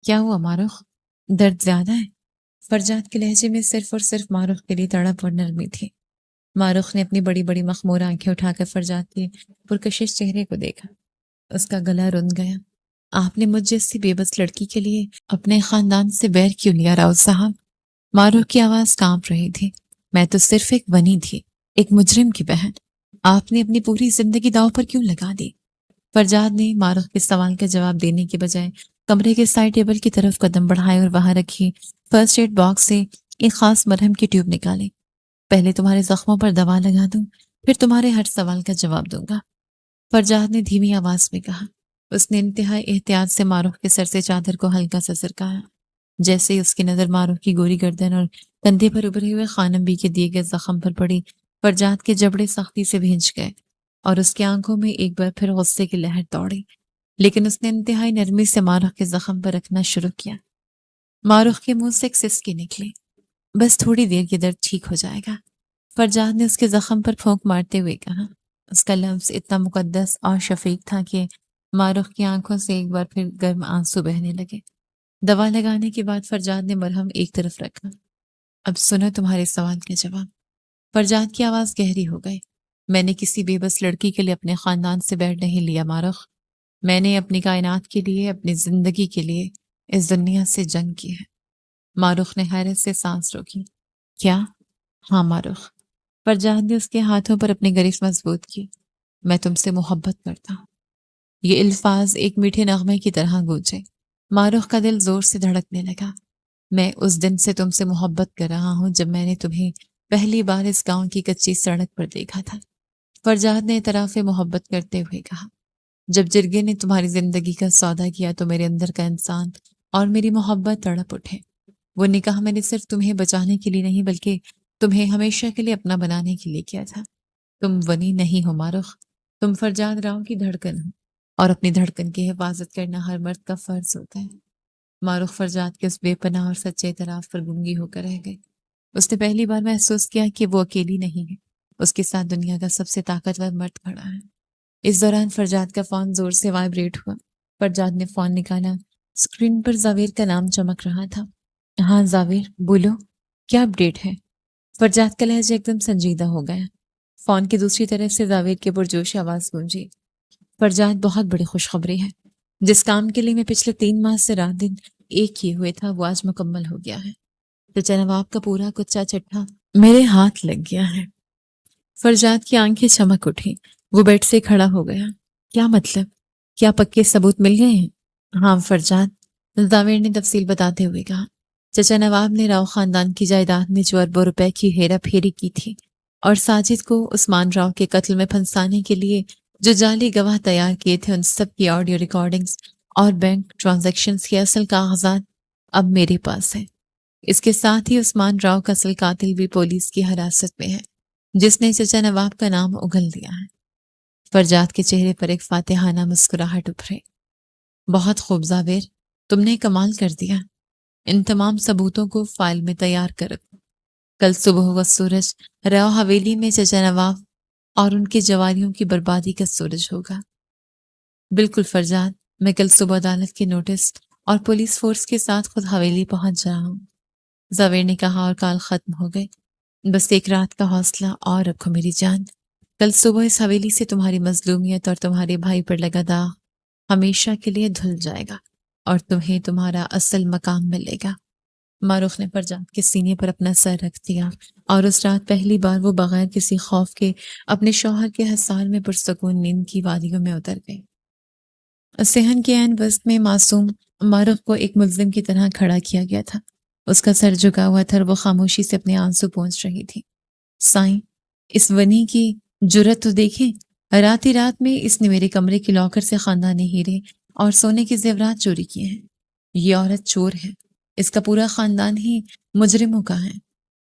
کیا ہوا معروف؟ درد زیادہ ہے؟ فرجاد کے لہجے میں صرف اور صرف معروف کے لیے تڑپ اور نرمی تھی۔ معروف نے اپنی بڑی بڑی مخمور آنکھیں اٹھا کر فرجاد کے پرکشش چہرے کو دیکھا۔ اس کا گلا رند گیا۔ آپ نے مجھ جیسی بے بس لڑکی کے لیے اپنے خاندان سے بیر کیوں لیا راؤ صاحب؟ معروف کی آواز کانپ رہی تھی۔ میں تو صرف ایک بنی تھی، ایک مجرم کی بہن۔ آپ نے اپنی پوری زندگی داؤ پر کیوں لگا دی؟ فرجاد نے معروف کے سوال کا جواب دینے کے بجائے کمرے کے سائڈ ٹیبل کی طرف قدم بڑھائے اور وہاں رکھی فرسٹ ایڈ باکس سے ایک خاص مرہم کی ٹیوب نکالی۔ پہلے تمہارے زخموں پر دوا لگا دوں، پھر تمہارے ہر سوال کا جواب دوں گا، فرجاد نے دھیمی آواز میں کہا۔ اس نے انتہائی احتیاط سے معروف کے سر سے چادر کو ہلکا سا سرکایا۔ جیسے ہی اس کی نظر معروف کی گوری گردن اور کندھے پر ابھرے ہوئے خانبی کے دیے گئے زخم پر پڑی، فرجاد کے جبڑے سختی سے بھینچ گئے اور اس کی آنکھوں میں ایک بار پھر غصے کی لہر دوڑی، لیکن اس نے انتہائی نرمی سے معروف کے زخم پر رکھنا شروع کیا۔ معروف کے منہ سے ایک سسکی نکلی۔ بس تھوڑی دیر کے درد ٹھیک ہو جائے گا، فرجاد نے اس کے زخم پر پھونک مارتے ہوئے کہا۔ اس کا لفظ اتنا مقدس اور شفیق تھا کہ معروف کی آنکھوں سے ایک بار پھر گرم آنسو بہنے لگے۔ دوا لگانے کے بعد فرجاد نے مرہم ایک طرف رکھا۔ اب سنو تمہارے سوال کا جواب۔ فرجاد کی آواز گہری ہو گئی۔ میں نے کسی بے بس لڑکی کے لیے اپنے خاندان سے بیٹھ نہیں لیا معروف۔ میں نے اپنی کائنات کے لیے، اپنی زندگی کے لیے اس دنیا سے جنگ کی ہے۔ معروف نے حیرت سے سانس روکی۔ کیا؟ ہاں معروف۔ فرجاد نے اس کے ہاتھوں پر اپنی گرفت مضبوط کی۔ میں تم سے محبت کرتا ہوں۔ یہ الفاظ ایک میٹھے نغمے کی طرح گونجے۔ معروف کا دل زور سے دھڑکنے لگا۔ میں اس دن سے تم سے محبت کر رہا ہوں جب میں نے تمہیں پہلی بار اس گاؤں کی کچی سڑک پر دیکھا تھا، فرجاد نے اعتراف محبت کرتے ہوئے کہا۔ جب جرگے نے تمہاری زندگی کا سودا کیا تو میرے اندر کا انسان اور میری محبت تڑپ اٹھے۔ وہ نکاح میں نے صرف تمہیں بچانے کے لیے نہیں بلکہ تمہیں ہمیشہ کے لیے اپنا بنانے کے لیے کیا تھا۔ تم ونی نہیں ہو معروف، تم فرجاد راؤ کی دھڑکن ہو، اور اپنی دھڑکن کی حفاظت کرنا ہر مرد کا فرض ہوتا ہے۔ معروف فرجاد کے اس بے پناہ اور سچے اعتراف پر گنگی ہو کر رہ گئی۔ اس نے پہلی بار محسوس کیا کہ وہ اکیلی نہیں ہے، اس کے ساتھ دنیا کا سب سے طاقتور مرد کھڑا ہے۔ اس دوران فرجاد کا فون زور سے وائبریٹ ہوا۔ فرجاد نے فون نکالا۔ اسکرین پر زاویر کا نام چمک رہا تھا۔ ہاں زاویر، بولو، کیا اپڈیٹ ہے؟ فرجاد کا لہجہ ایک دم سنجیدہ ہو گیا۔ فون کی دوسری طرف سے زاویر کی پرجوش آواز گونجی۔ فرجاد، بہت بڑی خوشخبری ہے۔ جس کام کے لیے میں پچھلے 3 ماہ سے رات دن ایک کیے ہوئے تھا وہ آج مکمل ہو گیا ہے۔ چچا نواب کا پورا کچا چٹھا میرے ہاتھ لگ گیا ہے۔ فرجاد کی آنکھیں چمک اٹھی۔ وہ بیڈ سے کھڑا ہو گیا۔ کیا مطلب؟ کیا پکے ثبوت مل گئے ہیں؟ ہاں فرجاد، زاویر نے تفصیل بتاتے ہوئے کہا۔ چچا نواب نے راؤ خاندان کی جائیداد میں جو اربوں روپے کی ہیرا پھیری کی تھی اور ساجد کو عثمان راؤ کے قتل میں پھنسانے کے لیے جو جعلی گواہ تیار کیے تھے ان سب کی آڈیو ریکارڈنگز اور بینک ٹرانزیکشنز کے اصل کاغذات اب میرے پاس ہیں۔ اس کے ساتھ ہی عثمان راؤ کا اصل قاتل بھی پولیس کی حراست میں ہے، جس نے چچا نواب کا نام اگل دیا ہے۔ فرجاد کے چہرے پر ایک فاتحانہ مسکراہٹ ابھرے۔ بہت خوب زاویر، تم نے کمال کر دیا۔ ان تمام ثبوتوں کو فائل میں تیار کر رکھو۔ کل صبح ہوگا سورج راؤ حویلی میں چچا نواب اور ان کے جواریوں کی بربادی کا سورج ہوگا۔ بالکل فرجاد، میں کل صبح عدالت کے نوٹس اور پولیس فورس کے ساتھ خود حویلی پہنچ رہا ہوں۔ زاویر نے کہا، اور کال ختم ہو گئے۔ بس ایک رات کا حوصلہ اور رکھو میری جان۔ کل صبح اس حویلی سے تمہاری مظلومیت اور تمہارے بھائی پر لگا داغ ہمیشہ کے لیے دھل جائے گا اور تمہیں تمہارا اصل مقام ملے گا۔ معروف نے فرجاد کے سینے پر اپنا سر رکھ دیا اور اس رات پہلی بار وہ بغیر کسی خوف کے اپنے شوہر کے حصار میں پرسکون نیند کی وادیوں میں اتر گئے۔ صحن کے عین وسط میں معصوم معروف کو ایک ملزم کی طرح کھڑا کیا گیا تھا۔ اس کا سر جھکا ہوا تھا اور وہ خاموشی سے اپنے آنسو پونچھ رہی تھی۔ سائیں، اس ونی کی جرت تو دیکھیں، رات ہی رات میں اس نے میرے کمرے کے لاکر سے خاندانی ہیرے اور سونے کے زیورات چوری کیے ہیں۔ یہ عورت چور ہے، اس کا پورا خاندان ہی مجرموں کا ہے۔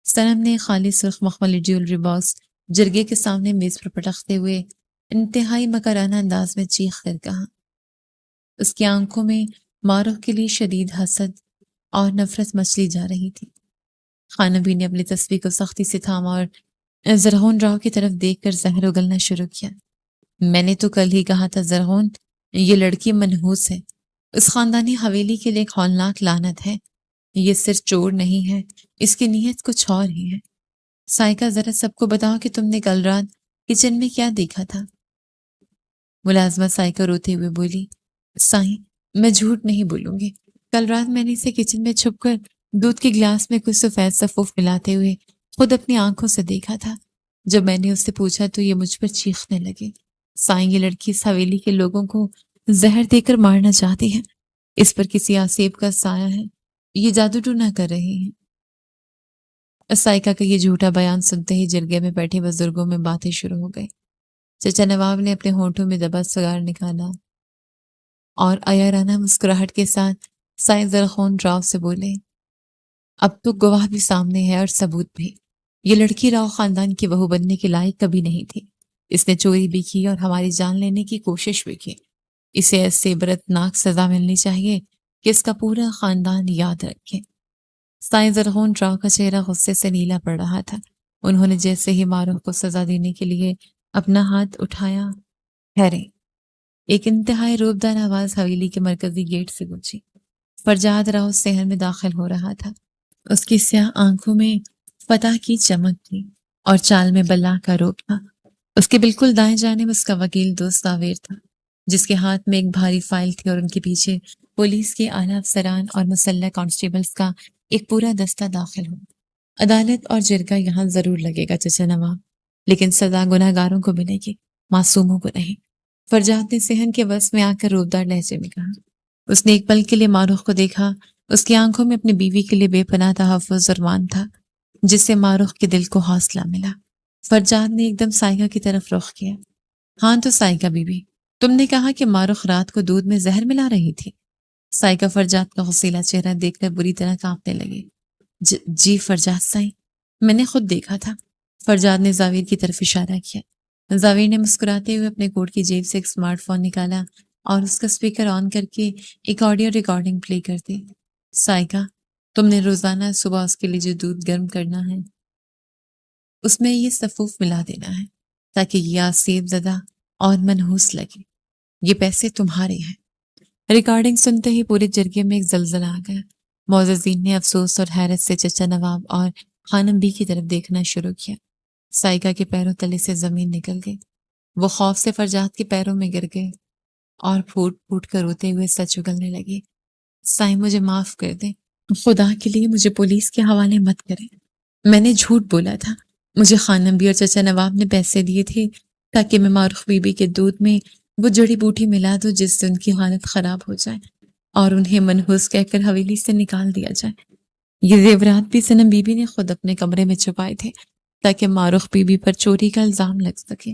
صنم نے خالی سرخ مخملی جیولری باکس جرگے کے سامنے میز پر پٹکتے ہوئے انتہائی مکرانہ انداز میں چیخ کر کہا۔ اس کی آنکھوں میں معروف کے لیے شدید حسد اور نفرت مچلی جا رہی تھی۔ خانبی نے اپنی تصویر کو سختی سے تھاما اور زرغون راؤ کی طرف دیکھ کر زہر اگلنا شروع کیا۔ میں نے تو کل ہی کہا تھا زرغون، یہ لڑکی منحوس ہے، اس خاندانی حویلی کے لیے ایک ہولناک لعنت ہے۔ یہ صرف چور نہیں ہے، اس کی نیت کچھ اور ہی ہے۔ سائقہ، ذرا سب کو بتاؤ کہ تم نے کل رات کچن میں کیا دیکھا تھا؟ ملازمہ سائقہ روتے ہوئے بولی، سائیں، میں جھوٹ نہیں بولوں گی۔ کل رات میں نے اسے کچن میں چھپ کر دودھ کے گلاس میں کچھ سفید صفوف ملاتے ہوئے خود اپنی آنکھوں سے دیکھا تھا۔ جب میں نے اس سے پوچھا تو یہ مجھ پر چیخنے لگے۔ سائیں، یہ لڑکی اس حویلی کے لوگوں کو زہر دے کر مارنا چاہتی ہے، اس پر کسی آسیب کا سایہ ہے، یہ جادو ٹونا کر رہی ہے۔ سائقہ کا یہ جھوٹا بیان سنتے ہی جرگے میں بیٹھے بزرگوں میں باتیں شروع ہو گئی۔ چچا نواب نے اپنے ہونٹوں میں دبا سگار نکالا اور عیارانہ مسکراہٹ کے ساتھ سائیں زرغون راؤ سے بولے، اب تو گواہ بھی سامنے ہے اور ثبوت بھی۔ یہ لڑکی راؤ خاندان کی بہو بننے کے لائق کبھی نہیں تھی۔ اس نے چوری بھی کی اور ہماری جان لینے کی کوشش بھی کی۔ اسے ایسے عبرتناک سزا ملنی چاہیے کہ اس کا پورا خاندان یاد رکھے۔ سائیں زرغون راؤ کا چہرہ غصے سے نیلا پڑ رہا تھا۔ انہوں نے جیسے ہی معروف کو سزا دینے کے لیے اپنا ہاتھ اٹھایا، ٹھہرے، ایک انتہائی روبدار آواز حویلی کے مرکزی گیٹ سے گونجی۔ فرجاد راؤ صحن میں داخل ہو رہا تھا۔ اس کی سیاہ آنکھوں میں فتح کی چمک تھی اور چال میں بلا کا روب تھا۔ اس کے بالکل دائیں جانب اس کا وکیل دوست زاویر تھا، جس کے ہاتھ میں ایک بھاری فائل تھی اور ان کے پیچھے پولیس کے اعلیٰ افسران اور مسلح کانسٹیبلز کا ایک پورا دستہ داخل ہو۔ عدالت اور جرگہ یہاں ضرور لگے گا چچا نواب، لیکن سزا گناہ گاروں کو ملے گی، معصوموں کو نہیں۔ فرجاد نے صحن کے وسط میں آ کر روبدار لہجے میں کہا۔ اس نے ایک پل کے لیے معروف کو دیکھا۔ اس کی آنکھوں میں اپنی بیوی کے لیے بے پناہ تحفظ اور مان تھا، جس سے معروف کے دل کو حوصلہ ملا۔ فرجاد نے ایک دم سائقہ کی طرف رخ کیا۔ ہاں تو سائقہ بی بی، تم نے کہا کہ معروف رات کو دودھ میں زہر ملا رہی تھی؟ سائقہ فرجاد کا غصیلا چہرہ دیکھ کر بری طرح کانپنے لگے۔ جی فرجاد سائیں، میں نے خود دیکھا تھا۔ فرجاد نے زاویر کی طرف اشارہ کیا۔ زاویر نے مسکراتے ہوئے اپنے کوٹ کی جیب سے ایک سمارٹ فون نکالا اور اس کا سپیکر آن کر کے ایک آڈیو ریکارڈنگ پلے کر دی۔ سائقہ، تم نے روزانہ صبح اس کے لیے جو دودھ گرم کرنا ہے اس میں یہ صفوف ملا دینا ہے تاکہ یہ آسیب زدہ اور منحوس لگے۔ یہ پیسے تمہارے ہیں۔ ریکارڈنگ سنتے ہی پورے جرگے میں ایک زلزلہ آ گیا۔ معززین نے افسوس اور حیرت سے چچا نواب اور خانم بی کی طرف دیکھنا شروع کیا۔ سائقہ کے پیروں تلے سے زمین نکل گئی۔ وہ خوف سے فرجاد کے پیروں میں گر گئے اور پھوٹ پھوٹ کر روتے ہوئے سچ اگلنے لگے۔ سائیں، مجھے معاف کر دیں، خدا کے لیے مجھے پولیس کے حوالے مت کریں۔ میں نے جھوٹ بولا تھا۔ مجھے خانم بی اور چچا نواب نے پیسے دیے تھے تاکہ میں معروف بی بی کے دودھ میں وہ جڑی بوٹی ملا دوں جس سے ان کی حالت خراب ہو جائے اور انہیں منحوس کہہ کر حویلی سے نکال دیا جائے۔ یہ زیورات بھی صنم بی بی نے خود اپنے کمرے میں چھپائے تھے تاکہ معروف بی بی پر چوری کا الزام لگ سکے۔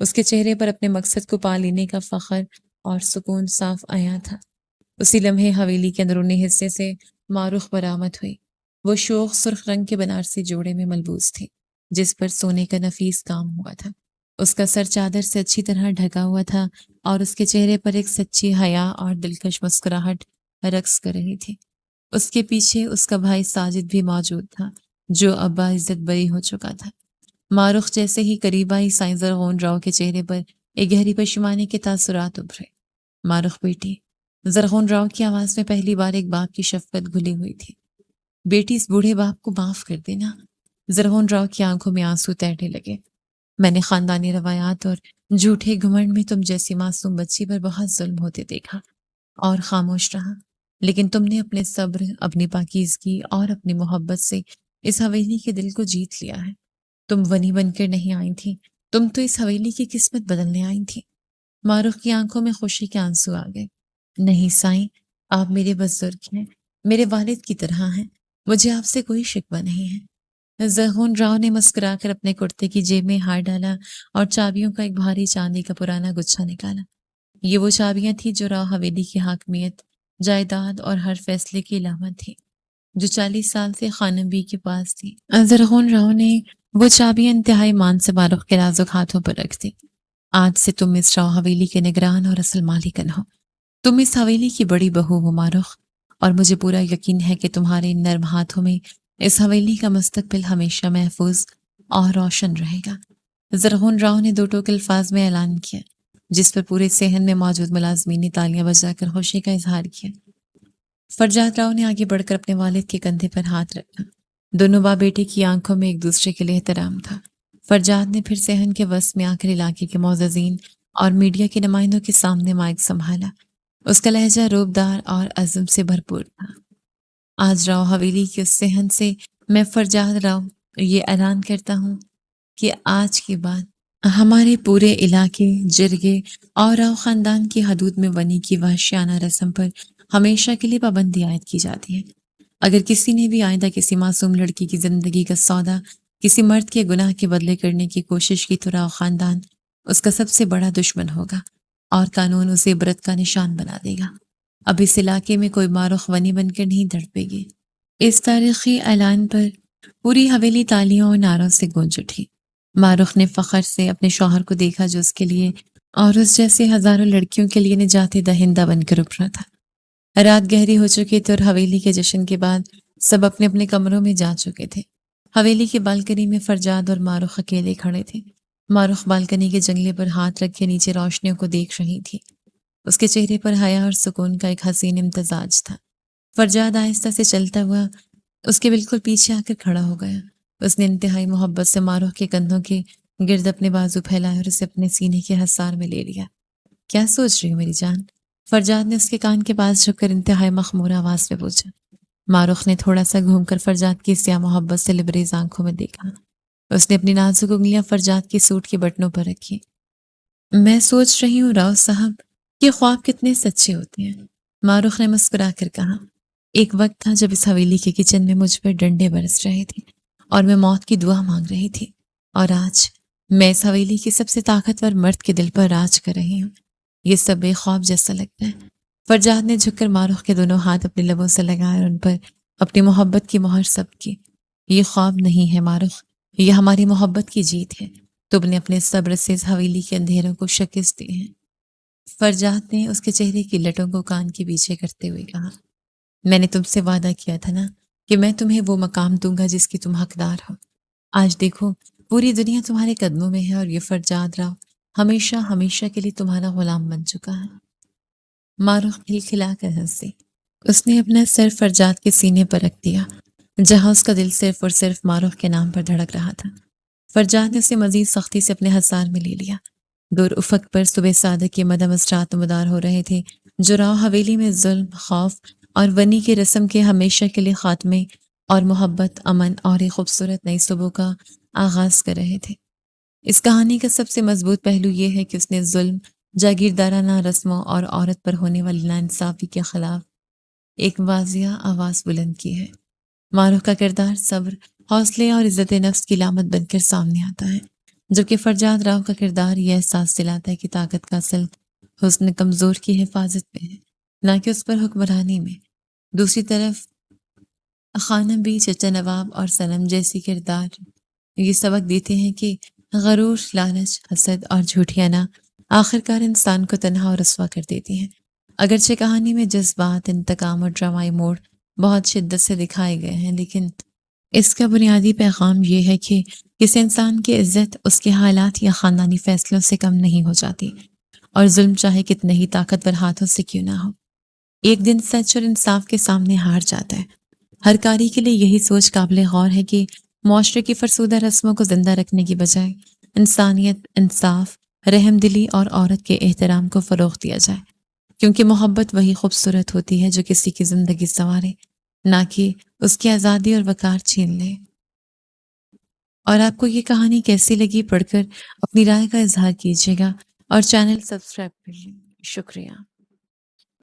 اس کے چہرے پر اپنے مقصد کو پا لینے کا فخر اور سکون صاف عیاں تھا۔ اسی لمحے حویلی کے اندرونی حصے سے معروخ برآمد ہوئی۔ وہ شوخ سرخ رنگ کے بنارسی جوڑے میں ملبوس تھی جس پر سونے کا نفیس کام ہوا تھا۔ اس کا سر چادر سے اچھی طرح ڈھکا ہوا تھا اور اس کے چہرے پر ایک سچی حیا اور دلکش مسکراہٹ رقص کر رہی تھی۔ اس کے پیچھے اس کا بھائی ساجد بھی موجود تھا جو اب عزت بری ہو چکا تھا۔ معروخ جیسے ہی قریب آئی سائیں زرغون راؤ کے چہرے پر ایک گہری پشیمانی کے تاثرات ابھرے۔ معروخ بیٹی، زرغون راؤ کی آواز میں پہلی بار ایک باپ کی شفقت گھلی ہوئی تھی۔ بیٹی، اس بوڑھے باپ کو معاف کر دینا۔ زرغون راؤ کی آنکھوں میں آنسو تیرنے لگے۔ میں نے خاندانی روایات اور جھوٹے گھمنڈ میں تم جیسی معصوم بچی پر بہت ظلم ہوتے دیکھا اور خاموش رہا، لیکن تم نے اپنے صبر، اپنی پاکیزگی اور اپنی محبت سے اس حویلی کے دل کو جیت لیا ہے۔ تم ونی بن کر نہیں آئی تھی، تم تو اس حویلی کی قسمت بدلنے آئی تھی۔ معروخ کی آنکھوں میں خوشی کے آنسو آ گئے۔ نہیں سائیں، آپ میرے بزرگ ہیں، میرے والد کی طرح ہیں، مجھے آپ سے کوئی شکوہ نہیں ہے۔ زرغون راؤ نے مسکرا کر اپنے کرتے کی جیب میں ہاتھ ڈالا اور چابیوں کا ایک بھاری چاندی کا پرانا گچھا نکالا۔ یہ وہ چابیاں تھیں جو راؤ حویلی کی حاکمیت، جائیداد اور ہر فیصلے کی علامت تھی، جو 40 سال سے خانم بی کے پاس تھی۔ زرغون راؤ نے وہ چابیاں انتہائی مان سے معروخ کے نازک ہاتھوں پر رکھ دی۔ آج سے تم اس راؤ حویلی کے نگران اور اصل مالکن ہو۔ تم اس حویلی کی بڑی بہو ہو معروخ، اور مجھے پورا یقین ہے کہ تمہارے ان نرم ہاتھوں میں اس حویلی کا مستقبل ہمیشہ محفوظ اور روشن رہے گا۔ زرغون راؤ نے 2 ٹوک الفاظ میں اعلان کیا، جس پر پورے صحن میں موجود ملازمین نے تالیاں بجا کر خوشی کا اظہار کیا۔ فرجاد راؤ نے آگے بڑھ کر اپنے والد کے کندھے پر ہاتھ رکھا۔ دونوں باپ بیٹے کی آنکھوں میں ایک دوسرے کے لیے احترام تھا۔ فرجاد نے پھر صحن کے وسط میں آ کر علاقے کے معززین اور میڈیا کے نمائندوں کے سامنے مائک سنبھالا۔ اس کا لہجہ روبدار اور عزم سے بھرپور تھا۔ آج راؤ حویلی کے اس صحن سے میں فرجاد راؤ یہ اعلان کرتا ہوں کہ آج کے بعد ہمارے پورے علاقے، جرگے اور راؤ خاندان کی حدود میں ونی کی وحشیانہ رسم پر ہمیشہ کے لیے پابندی عائد کی جاتی ہے۔ اگر کسی نے بھی آئندہ کسی معصوم لڑکی کی زندگی کا سودا کسی مرد کے گناہ کے بدلے کرنے کی کوشش کی تو راؤ خاندان اس کا سب سے بڑا دشمن ہوگا اور قانون اسے عبرت کا نشان بنا دے گا۔ اب اس علاقے میں کوئی معروخ ونی بن کر نہیں تڑپے گی۔ اس تاریخی اعلان پر پوری حویلی تالیوں اور نعروں سے گونج اٹھی۔ معروخ نے فخر سے اپنے شوہر کو دیکھا جو اس کے لیے اور اس جیسے ہزاروں لڑکیوں کے لیے نجات دہندہ بن کر ابھرا تھا۔ رات گہری ہو چکی تھی اور حویلی کے جشن کے بعد سب اپنے اپنے کمروں میں جا چکے تھے۔ حویلی کی بالکنی میں فرجاد اور معروخ اکیلے کھڑے تھے۔ معروخ بالکنی کے جنگلے پر ہاتھ رکھے نیچے روشنیوں کو دیکھ رہی تھی۔ اس کے چہرے پر حیا اور سکون کا ایک حسین امتزاج تھا۔ فرجاد آہستہ سے چلتا ہوا اس کے بالکل پیچھے آ کر کھڑا ہو گیا۔ اس نے انتہائی محبت سے معروخ کے کندھوں کے گرد اپنے بازو پھیلائے اور اسے اپنے سینے کے حصار میں لے لیا۔ کیا سوچ رہی ہو میری جان؟ فرجاد نے اس کے کان کے پاس جھک کر انتہائی مخمور آواز میں پوچھا۔ معروخ نے تھوڑا سا گھوم کر فرجاد کی سیاہ محبت سے لبریز آنکھوں میں دیکھا۔ اس نے اپنی نازک انگلیاں فرجاد کی سوٹ کے بٹنوں پر رکھی۔ میں سوچ رہی ہوں راؤ صاحب کہ خواب کتنے سچے ہوتے ہیں۔ معروخ نے مسکرا کر کہا۔ ایک وقت تھا جب اس حویلی کے کچن میں مجھ پر ڈنڈے برس رہے تھے اور میں موت کی دعا مانگ رہی تھی، اور آج میں اس حویلی کے سب سے طاقتور مرد کے دل پر راج کر رہی ہوں۔ یہ سب ایک خواب جیسا لگتا ہے۔ فرجاد نے جھک کر معروخ کے دونوں ہاتھ اپنے لبوں سے لگائے اور ان پر اپنی محبت کی مہر ثبت کی۔ یہ خواب نہیں ہے معروخ، یہ ہماری محبت کی جیت ہے۔ تم نے اپنے صبر سے اس حویلی کے اندھیروں کو شکست دی ہے۔ فرجاد نے اس کے چہرے کی لٹوں کو کان کے پیچھے کرتے ہوئے کہا۔ میں نے تم سے وعدہ کیا تھا نا کہ میں تمہیں وہ مقام دوں گا جس کی تم حقدار ہو۔ آج دیکھو پوری دنیا تمہارے قدموں میں ہے اور یہ فرجاد راؤ ہمیشہ ہمیشہ کے لیے تمہارا غلام بن چکا ہے۔ معروخ کھلکھلا کر ہنسی۔ اس نے اپنا سر فرجاد کے سینے پر رکھ دیا جہاں اس کا دل صرف اور صرف معروخ کے نام پر دھڑک رہا تھا۔ فرجاد نے اسے مزید سختی سے اپنے حصار میں لے لیا۔ دور افق پر صبح صادق کے مدہ مسرات نمودار ہو رہے تھے جو راؤ حویلی میں ظلم، خوف اور ونی کی رسم کے ہمیشہ کے لیے خاتمے اور محبت، امن اور ایک خوبصورت نئی صبح کا آغاز کر رہے تھے۔ اس کہانی کا سب سے مضبوط پہلو یہ ہے کہ اس نے ظلم، جاگیردارانہ رسموں اور عورت پر ہونے والی ناانصافی کے خلاف ایک واضح آواز بلند کی ہے۔ معروخ کا کردار صبر، حوصلے اور عزت نفس کی علامت بن کر سامنے آتا ہے۔ جبکہ فرجاد راؤ کا کردار یہ احساس دلاتا ہے کہ طاقت کا اصل حسن کمزور کی حفاظت میں ہے، نہ کہ اس پر حکمرانی میں۔ دوسری طرف خانم بی، چچا نواب اور صنم جیسی کردار یہ سبق دیتے ہیں کہ غرور، لالچ، حسد اور جھوٹی انا آخرکار انسان کو تنہا اور رسوا کر دیتی ہیں۔ اگرچہ کہانی میں جذبات، انتقام اور ڈرامائی موڑ بہت شدت سے دکھائے گئے ہیں، لیکن اس کا بنیادی پیغام یہ ہے کہ کسی انسان کی عزت اس کے حالات یا خاندانی فیصلوں سے کم نہیں ہو جاتی، اور ظلم چاہے کتنے ہی طاقتور ہاتھوں سے کیوں نہ ہو، ایک دن سچ اور انصاف کے سامنے ہار جاتا ہے۔ ہر قاری کے لیے یہی سوچ قابل غور ہے کہ معاشرے کی فرسودہ رسموں کو زندہ رکھنے کی بجائے انسانیت، انصاف، رحم دلی اور عورت کے احترام کو فروغ دیا جائے، کیونکہ محبت وہی خوبصورت ہوتی ہے جو کسی کی زندگی سنوارے، نہ کہ اس کی آزادی اور وقار چھین لے۔ اور آپ کو یہ کہانی کیسی لگی؟ پڑھ کر اپنی رائے کا اظہار کیجیے گا اور چینل سبسکرائب کر لیں۔ شکریہ۔